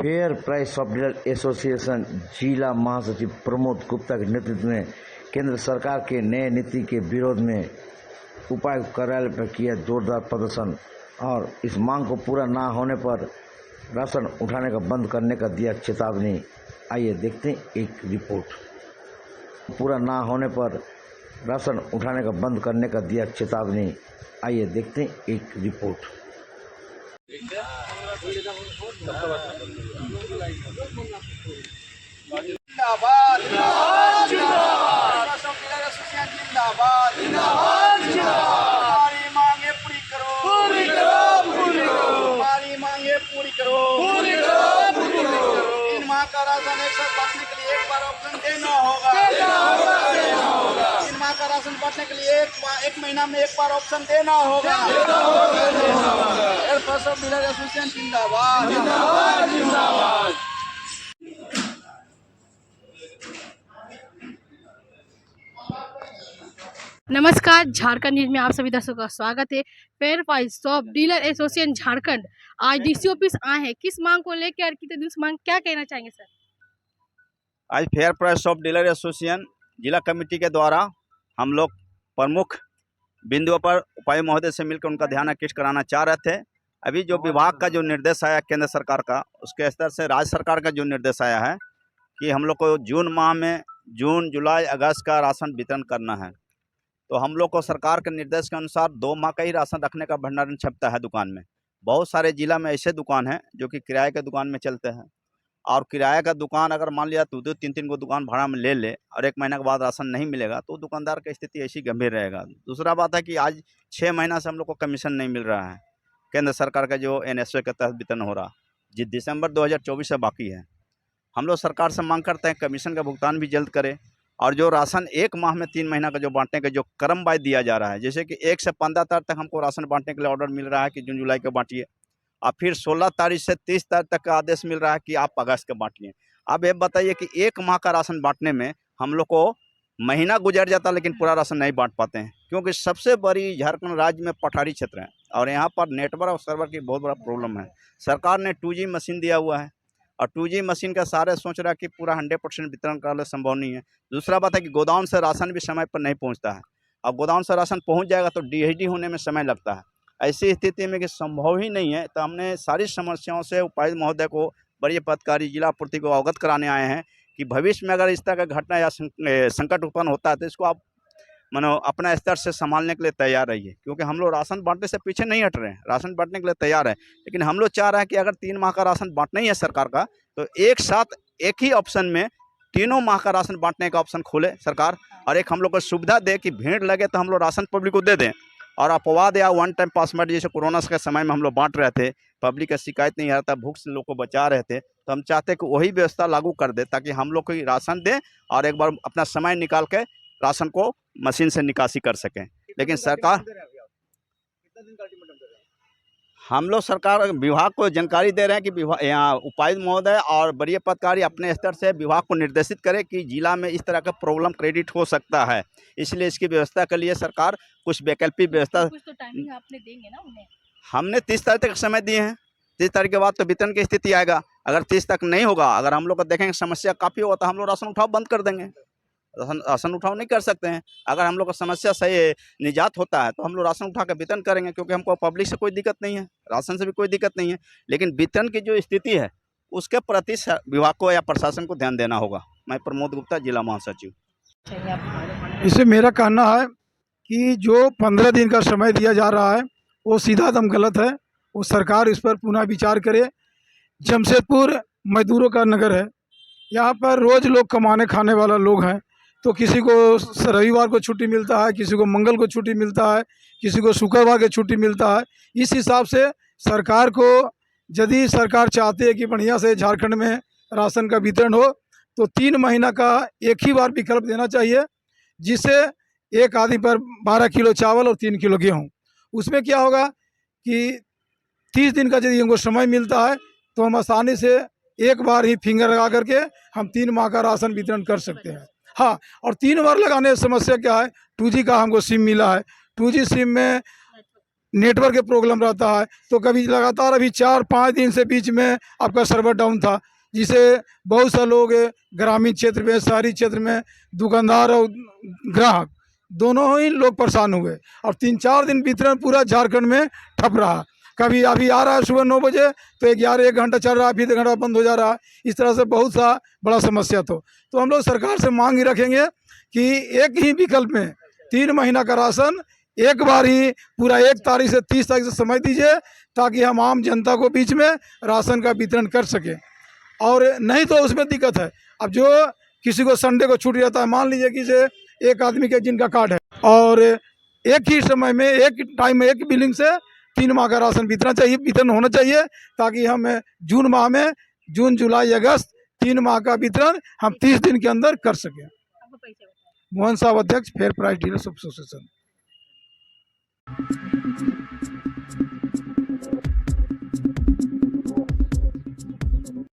Fair price of dealer association जिला महासचिव प्रमोद गुप्ता के नेतृत्व में केंद्र सरकार के नए नीति के विरोध में उपायुक्त कार्यालय पर किया जोरदार प्रदर्शन और इस मांग को पूरा ना होने पर राशन उठाने का बंद करने का दिया चेतावनी। आइए देखते हैं एक रिपोर्ट। पूरा ना होने पर राशन उठाने का बंद करने का दिया चेतावनी। आइए देखते हैं एक रिपोर्ट। जिंदाबाद जिंदाबाद जिंदाबाद जिंदाबाद हमारी मांगे पूरी करो हमारी मांगे पूरी करो। इन माह का राशन एक साथ बांटने के लिए एक बार ऑप्शन देना होगा। इन माह का राशन बांटने के लिए एक महीना में एक बार ऑप्शन देना होगा। डीलर एसोसिएशन जिंदाबाद जिंदाबाद जिंदाबाद। नमस्कार, झारखंड न्यूज में आप सभी दर्शकों का स्वागत है। Fair price of dealer association Jharkhand आज डीसी ऑफिस आए हैं। किस मांग को लेकर कितने दिन से मांग, क्या कहना चाहेंगे सर? आज fair price of dealer association जिला कमेटी के द्वारा हम लोग प्रमुख बिंदुओं पर उपायुक्त महोदय से मिलकर उनका ध्यान आकृष्ट कराना चाह रहे थे। अभी जो विभाग का जो निर्देश आया केंद्र सरकार का, उसके स्तर से राज्य सरकार का जो निर्देश आया है कि हम लोग को जून माह में जून जुलाई अगस्त का राशन वितरण करना है, तो हम लोग को सरकार के निर्देश के अनुसार 2 माह का ही राशन रखने का भंडारण क्षमता है दुकान में। बहुत सारे जिला में ऐसे दुकान हैं जो कि किराए के दुकान में चलते हैं, और किराए का दुकान अगर मान लिया 2-3 को दुकान भाड़ा में ले ले और 1 महीने के बाद राशन नहीं मिलेगा तो दुकानदार की स्थिति ऐसी गंभीर रहेगा। दूसरा बात है कि आज 6 महीना से हम लोग को कमीशन नहीं मिल रहा है। केंद्र सरकार का जो NSO के तहत वितरण हो रहा जी दिसंबर 2024 से बाकी है। हम लोग सरकार से मांग करते हैं कमीशन का भुगतान भी जल्द करे, और जो राशन 1 माह में 3 महीना का जो बांटने का जो क्रम वाइज दिया जा रहा है, जैसे कि 1 से 15 तारीख तक हमको राशन बांटने के लिए ऑर्डर मिल रहा है कि जून जुलाई का बांटिए, और फिर 16 तारीख से 30 तारीख तक का आदेश मिल रहा है कि आप अगस्त का बांटिए। अब ये बताइए कि 1 माह का राशन बांटने में हम लोग को महीना गुजर जाता लेकिन पूरा राशन नहीं बांट पाते हैं, क्योंकि सबसे बड़ी झारखंड राज्य में पठारी क्षेत्र है और यहाँ पर नेटवर्क और सर्वर की बहुत बड़ा प्रॉब्लम है। सरकार ने 2G मशीन दिया हुआ है और 2G मशीन का सारे सोच रहा है कि पूरा 100% वितरण करना संभव नहीं है। दूसरा बात है कि गोदाम से राशन भी समय पर नहीं पहुंचता है। अब गोदाम से राशन पहुंच जाएगा तो DHD होने में समय लगता है। ऐसी स्थिति में कि संभव ही नहीं है, तो हमने सारी समस्याओं से उपायुक्त महोदय को, वरीय पदाधिकारी, जिला आपूर्ति को अवगत कराने आए हैं कि भविष्य में अगर इस तरह का घटना या संकट उत्पन्न होता है तो इसको आप अपना स्तर से संभालने के लिए तैयार रहिए, क्योंकि हम लोग राशन बांटने से पीछे नहीं हट रहे हैं, राशन बांटने के लिए तैयार है। लेकिन हम लोग चाह रहे हैं कि अगर 3 माह का राशन बांटना ही है सरकार का, तो एक साथ एक ही ऑप्शन में 3 माह का राशन बांटने का ऑप्शन खोले सरकार, और एक हम लोग को सुविधा दे कि भीड़ लगे तो हम लोग राशन पब्लिक को दे दें, और अपवाद या 1 टाइम पासवर्ड जैसे कोरोना के समय में हम लोग बांट रहे थे, पब्लिक का शिकायत नहीं आ रहा था, भूख से लोग को बचा रहे थे, तो हम चाहते हैं कि वही व्यवस्था लागू कर दे ताकि हम लोग को राशन दें और एक बार अपना समय निकाल के राशन को मशीन से निकासी कर सकें। लेकिन सरकार, हम लोग सरकार विभाग को जानकारी दे रहे हैं कि यहाँ उपायुक्त महोदय और वरीय पदाधिकारी अपने स्तर से विभाग को निर्देशित करें कि जिला में इस तरह का प्रॉब्लम क्रेडिट हो सकता है, इसलिए इसकी व्यवस्था के लिए सरकार कुछ वैकल्पिक व्यवस्था। कुछ तो टाइमिंग आपने देंगे ना उन्हें? हमने 30 तारीख तक समय दिए हैं। 30 तारीख के बाद तो वितरण की स्थिति आएगा। अगर 30 तक नहीं होगा, अगर हम लोग को देखेंगे समस्या काफ़ी होगा तो हम लोग राशन उठाव बंद कर देंगे। राशन उठाव नहीं कर सकते हैं। अगर हम लोग का समस्या सही निजात होता है तो हम लोग राशन उठा कर वितरण करेंगे, क्योंकि हमको पब्लिक से कोई दिक्कत नहीं है, राशन से भी कोई दिक्कत नहीं है। लेकिन वितरण की जो स्थिति है उसके प्रति विभाग को या प्रशासन को ध्यान देना होगा। मैं प्रमोद गुप्ता, जिला महासचिव। इससे मेरा कहना है कि जो 15 दिन का समय दिया जा रहा है वो सीधा दम गलत है। वो सरकार इस पर पुनः विचार करे। जमशेदपुर मजदूरों का नगर है, यहाँ पर रोज़ लोग कमाने खाने वाला लोग हैं, तो किसी को रविवार को छुट्टी मिलता है, किसी को मंगल को छुट्टी मिलता है, किसी को शुक्रवार को छुट्टी मिलता है। इस हिसाब से सरकार को, यदि सरकार चाहती है कि बढ़िया से झारखंड में राशन का वितरण हो, तो 3 महीना का एक ही बार विकल्प देना चाहिए, जिससे एक आदमी पर 12 किलो चावल और 3 किलो गेहूँ। उसमें क्या होगा कि 30 दिन का यदि हमको समय मिलता है तो हम आसानी से एक बार ही फिंगर लगा करके हम 3 माह का राशन वितरण कर सकते हैं। हाँ, और 3 बार लगाने की समस्या क्या है, 2G का हमको सिम मिला है। 2G सिम में नेटवर्क के प्रॉब्लम रहता है, तो कभी लगातार अभी 4-5 दिन से बीच में आपका सर्वर डाउन था, जिसे बहुत से लोग ग्रामीण क्षेत्र में, शहरी क्षेत्र में, दुकानदार और ग्राहक दोनों ही लोग परेशान हुए। और 3-4 दिन वितरण पूरा झारखंड में ठप रहा। कभी अभी आ रहा है सुबह 9 बजे तो 1 घंटा चल रहा है, फिर 1 घंटा बंद हो जा रहा है। इस तरह से बहुत सा बड़ा समस्या। तो हम लोग सरकार से मांग ही रखेंगे कि एक ही विकल्प में 3 महीना का राशन एक बार ही पूरा 1 तारीख से 30 तारीख से समय दीजिए, ताकि हम आम जनता को बीच में राशन का वितरण कर सकें। और नहीं तो उसमें दिक्कत है। अब जो किसी को संडे को छूट जाता है, मान लीजिए कि से एक आदमी के जिनका कार्ड है और एक ही समय में, एक टाइम में, एक बिलिंग से 3 माह का राशन वितरण होना चाहिए, ताकि हम जून माह में, जून, जुलाई, अगस्त 3 माह का वितरण हम 30 दिन के अंदर कर सकें। आपको परिचय बताएं। मोहन साहब, अध्यक्ष फेयर प्राइस डीलर्स एसोसिएशन।